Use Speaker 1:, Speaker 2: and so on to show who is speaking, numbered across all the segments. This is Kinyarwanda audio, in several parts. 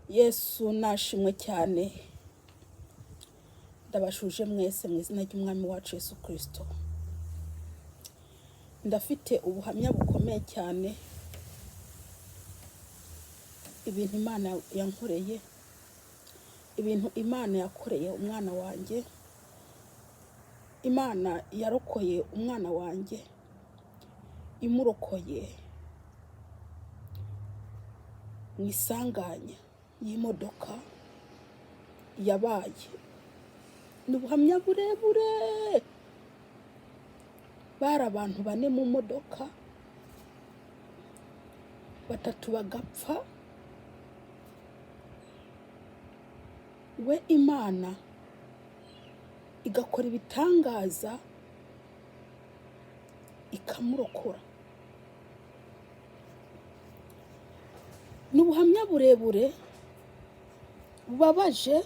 Speaker 1: Yesu nashimwe cyane, ndabashuje mwese mu izina ry'umwami wacu Yesu Kristo. Ndafite ubuhamya bukomeye cyane, ibintu Imana yankoreye, ibintu Imana yakoreye umwana wanjye, Imana yarokoye umwana wanjye, imurokoye mu isanganya y'imodoka yabaye. Ni ubuhamya burebure. Bari abantu 4 mu modoka, 3 bagapfa, we Imana igakora ibitangaza ikamurokora. Ni ubuhamya burebure bubabaje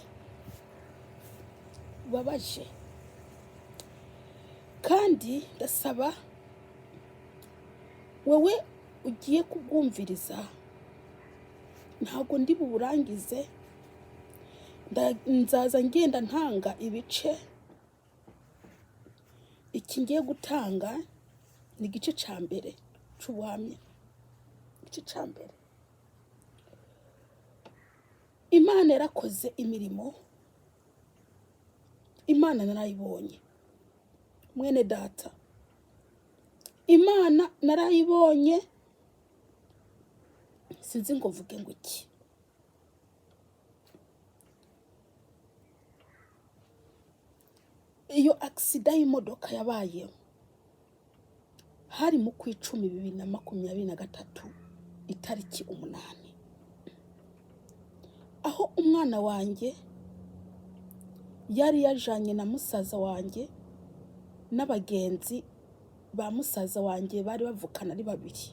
Speaker 1: kandi ndasaba wowe ugiye kubwumviriza, ntabwo ndi buburangize, nzaza ngenda ntanga ibice. Iki ngiye gutanga ni igice cya mbere cy'ubuhamya. Igice cya mbere, Imana yarakoze imirimo. Imana narayibonye mwene data, Imana narayibonye, sinzi ngo mvuge ngo iki. Iyo aksida y'imodoka yabaye hari mu kwicumi 2023 itariki 8, aho umwana wanjye yari yajanye na musaza wanjye n'abagenzi ba musaza wanjye bari bavukana ari 2.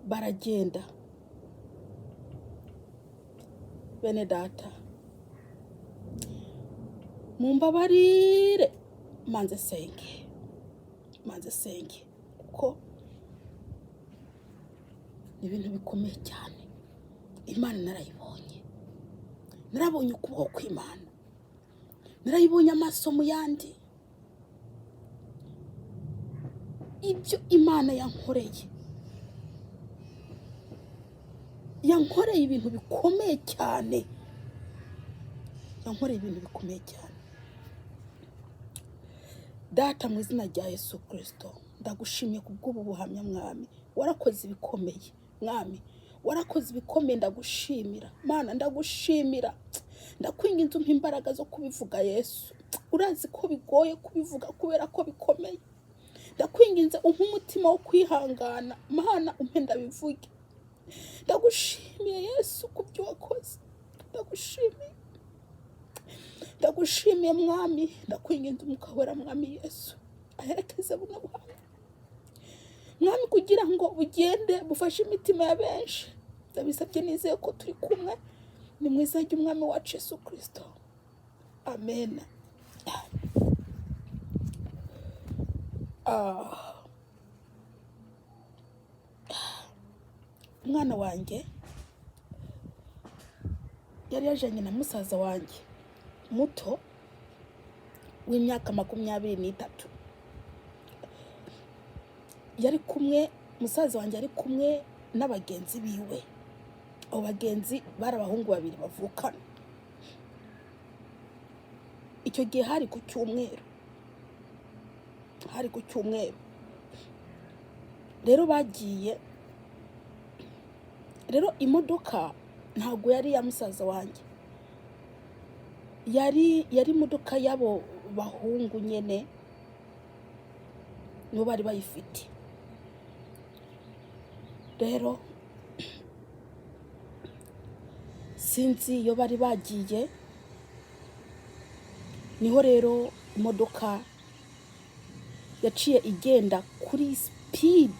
Speaker 1: Baragenda. Bene data, mumbabarire manze senge kuko ni ibintu bikomeye cyane. Imana narabonye ukuboko kw'Imana, narayibonye amaso mu yandi. Ibyo Imana yankoreye ibintu bikomeye cyane, Data, mu izina rya Yesu Kristo, ndagushimiye kubw'ubu buhamya mwami. Warakoze ibikomeye mwami, warakoze ibikomeye. Ndagushimira Mana, ndagushimira. Ndakwinginze umpa imbaraga zo kubivuga Yesu. Urazi ko bigoye kubivuga kubera ko bikomeye. Ndakwinginze umpa umutima wo kwihangana Mana, umpe ndabivuge. Ndagushimiye Yesu kubyo wakoze. Ndagushimiye mwami. Ndakwinginze umwuka wera mwami Yesu aherekeze buno buhamya mwami, kugira ngo bugende bufashe imitima ya benshi. Ndabisabye nizeye ko turi kumwe, ni mu izina ry'umwami wacu Yesu Kristo, amen. Umwana wanjye yari yajanye na musaza wanjye muto w'imyaka 23. Yari kumwe, musaza wanjye ari kumwe n'abagenzi biwe. Abo bagenzi bari abahungu 2 bavukana. Icyo gihe hari ku cyumweru. Rero bagiye, rero imodoka ntabwo yari ya musaza wanjye, yari imodoka y'abo bahungu nyene, nibo bari bayifite. Rero sinzi iyo bari bagiye, niho rero imodoka yaciye igenda kuri speed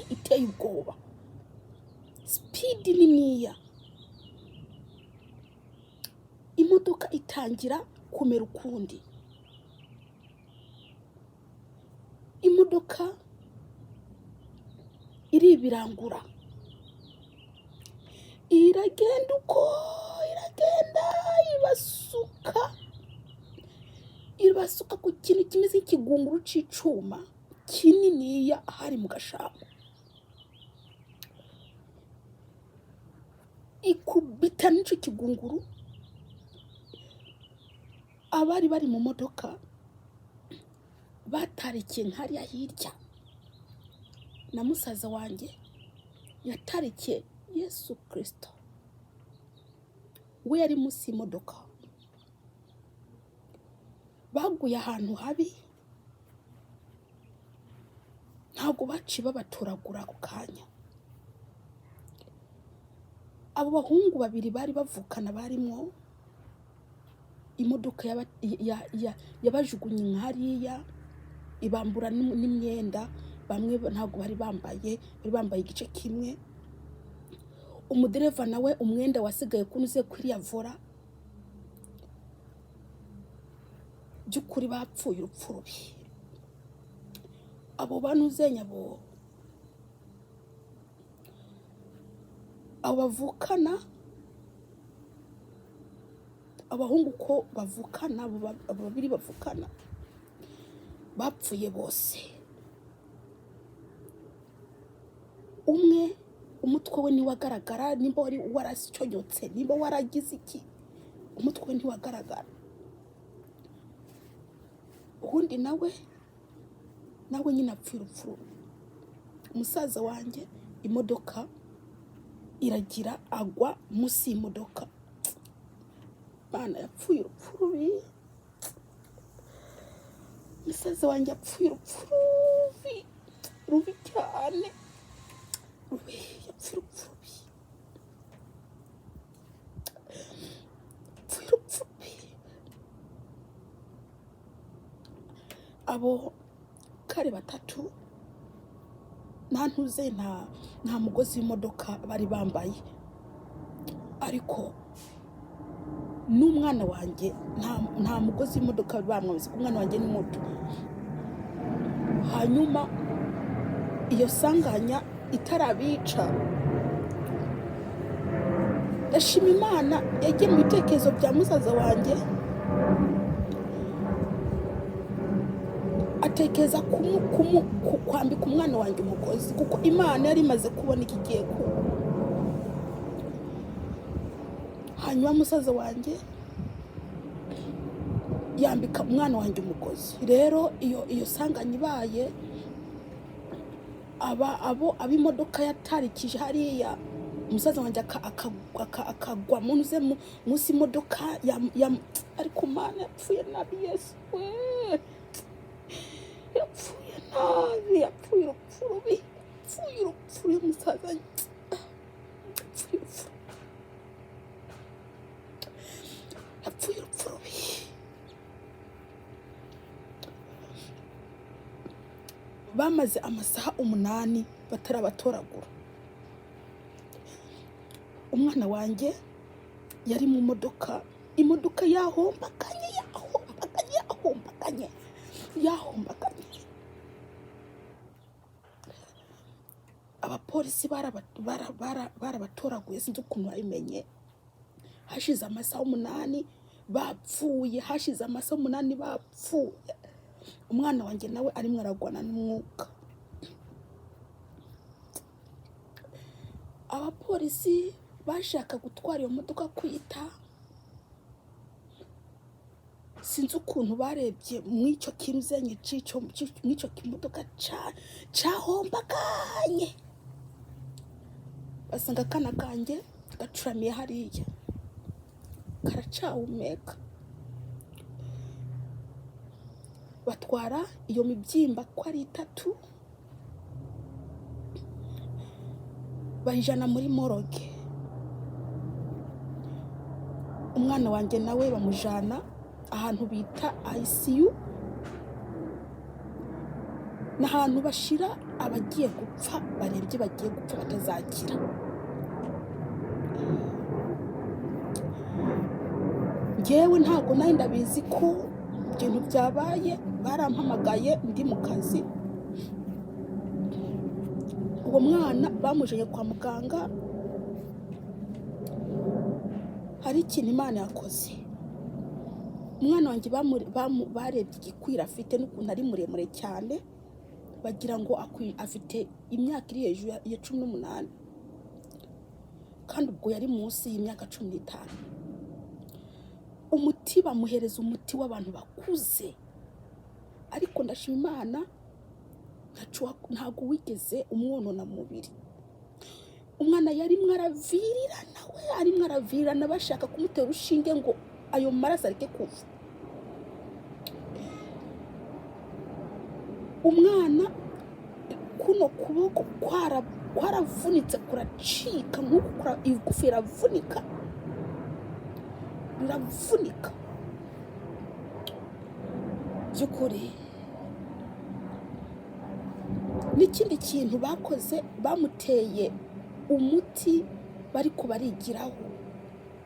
Speaker 1: iteye ubwoba, speed niniya. Imodoka itangira kumera ukundi. Imodoka iribirangura iragenda uko iragenda ibasuka ku kintu kimeze nk'ikigunguru c'icuma kininiya hari mu gashamba, ikubita n'ico kigunguru. Abari bari mu modoka batarikiye nkariya hirya, na musaza wanjye yatarikiye Yesu Kristo, we yari munsi y'imodoka. Baguye ahantu habi, ntabwo baciye babatoragura ako kanya. Abo bahungu babiri bari bavukana barimwo, imodoka yabajugunye nkariya ibambura n'imyenda. Bamwe ntabwo bari bambaye igice kimwe. Umudereva nawe umwenda wasigaye kunuze kuriya vora. By'ukuri bapfuye urupfu rubi. Abo banuzenya abo bavukana, abahungu ko bavukana, abo babiri bavukana bapfuye bose. Umwe umutwe we ntiwagaragara, nimba wari warasiconyotse, nimba waragize iki, umutwe we ntiwagaragara. Uhundi nawe nyine apfuye urupfu rubi. Umusaza wanjye imodoka iragira agwa munsi y'imodoka. Bana yapfuye urupfu rubi. Umusaza wanjye yapfuye urupfu rubi cyane. Yapfuye urupfu rubi. Abo kare batatu nta ntuze, nta mugozi w'imodoka bari bambaye, ariko n'umwana wanjye nta mugozi w'imodoka bari bamwambitse. Umwana wanjye ni muto. Hanyuma iyo sanganya itarabica, ndashima Imana yagiye mu bitekerezo bya musaza wanjye, atekereza kwambika umwana wanjye umugozi, kuko Imana yari imaze kubona ikigiye kuba. Hanyuma musaza wanjye yambika umwana wanjye umugozi. Rero iyo sanganya ibaye, ab'imodoka yatarikije hariya, umusaza wanjye akagwa munsi y'imodoka, ariko Mana yapfuye nabi. Yesu we, yapfuye nabi, yapfuye urupfu rubi, yapfuye urupfu rubi. Umusaza yapfuye urupfu rubi. Bamaze amasaha 8 batarabatoragura. Umwana wanjye yari mu modoka, imodoka yahombakanye. Abapolisi barabatoraguye, sinzi ukuntu babimenye. Hashize amasaha 8 bapfuye, umwana wanjye nawe arimo aragwana n'umwuka. Abapolisi bashaka gutwara iyo modoka kwita, sinzi ukuntu barebye mw'icyo kimzenye mw'icyo kimodoka cahombaganye, basanga akana kanjye gacuramiye hariya, karacahumeka. Batwara iyo mibyimba ko ari 3, bayijana muri moroge. Umwana wanjye nawe bamujana ahantu bita ICU, n'ahantu bashira abagiye gupfa, barembye bagiye gupfa batazakira. Njyewe ntabwo nari ndabizi ko ibintu byabaye. Barampamagaye ndi mu kazi. Uwo mwana bamujanye kwa muganga, hari ikintu Imana yakoze. Umwana wanjye barebye igikwira afite n'ukuntu ari muremure cyane, bagira ngo afite imyaka iri hejuru ya 18, kandi ubwo yari munsi y'imyaka 15. Umuti bamuhereza umuti w'abantu bakuze, ariko ndashima Imana ntabwo wigeze umwonona mubiri. Umwana yari mwaravirirana, ari mwaravirirana bashaka kumutera urushinge ngo ayo maraso areke kuva. Umwana kuno kuboko kwaravunitse kuracika, nk'uko igufa iravunika, riravunika by'ukuri. N'ikindi kintu bakoze, bamuteye umuti bariko barigiraho,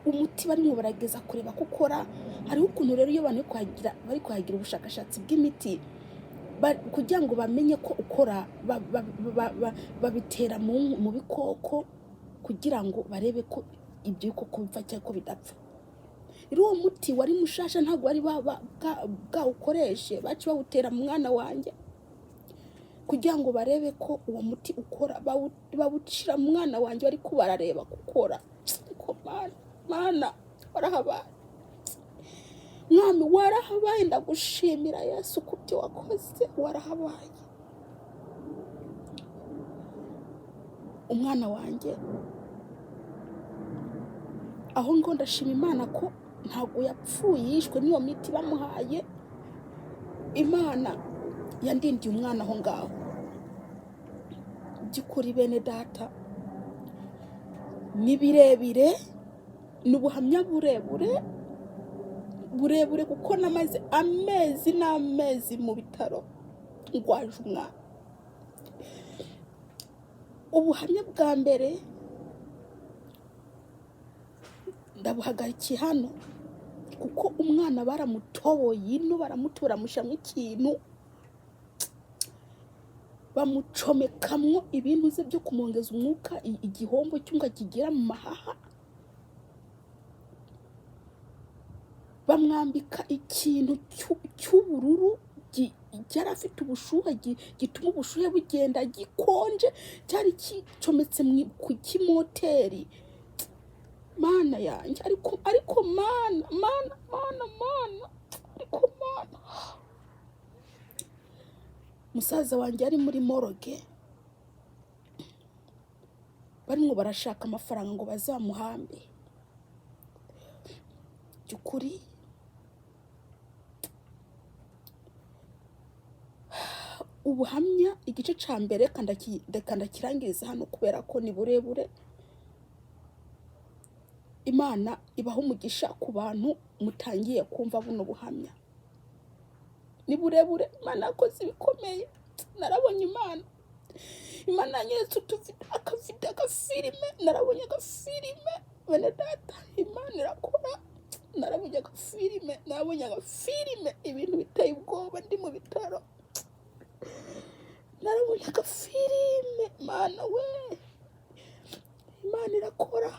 Speaker 1: umuti barimo barageza kureba ko ukora. Hariho ukuntu rero iyo abantu bari kuhagira ubushakashatsi bw'imiti kugira ngo bamenye ko ukora, babitera mu bikoko kugira ngo barebe ko ibyo bikoko bipfa cyangwa ko bidapfa. Rero uwo muti wari mushasha, ntabwo bari bwawukoreshe, baci bawutera mu mwana wanjye kugira ngo barebe ko uwo muti ukora. Bawucira mu mwana wanjye bari ko barareba gukora. Ariko Mana warahabaye, Mwami warahabaye, ndagushimira Yesu kubyo wakoze, warahabaye. Umwana wanjye aho ngo ndashima Imana ko ntabwo yapfuye, yishwe n'iyo miti bamuhaye. Imana yandindiye umwana aho ngaho. By'ukuri bene data, ni birebire, n'ubuhamya burebure kuko namaze amezi n'amezi mu bitaro ngwaje umwana. Ubuhamya bwa mbere ndabuhagarikiye hano kuko umwana baramutoboye ino, baramushyiramo ikintu, bamucomekamwo ibintu ze byo kumwongeza umwuka, igihombo cy'umwuka kigera mu mahaha, bamwambika ikintu cy'ubururu cyari afite ubushuhe, gituma ubushuhe bugenda, gikonje, cyari kicometse ku kimoteri. Mana yanjye, ariko Mana, ariko Mana. Musaza wanjye ari muri moroge, barimo barashaka amafaranga ngo bazamuhambe. By'ukuri ubuhamya igice cya mbere ndakirangiriza hano kubera ko ni burebure. Imana ibaho umugisha ku bantu mutangiye kumva buno buhamya. Ni burebure, Imana yakoze ibikomeye. Narabonye Imana yanyeretse agafilime, narabonye agafilime bene data, Imana irakora. Narabonye agafilime, ibintu biteye ubwoba, ndi mu bitaro. Narabonye agafilime, Mana we, Imana irakora.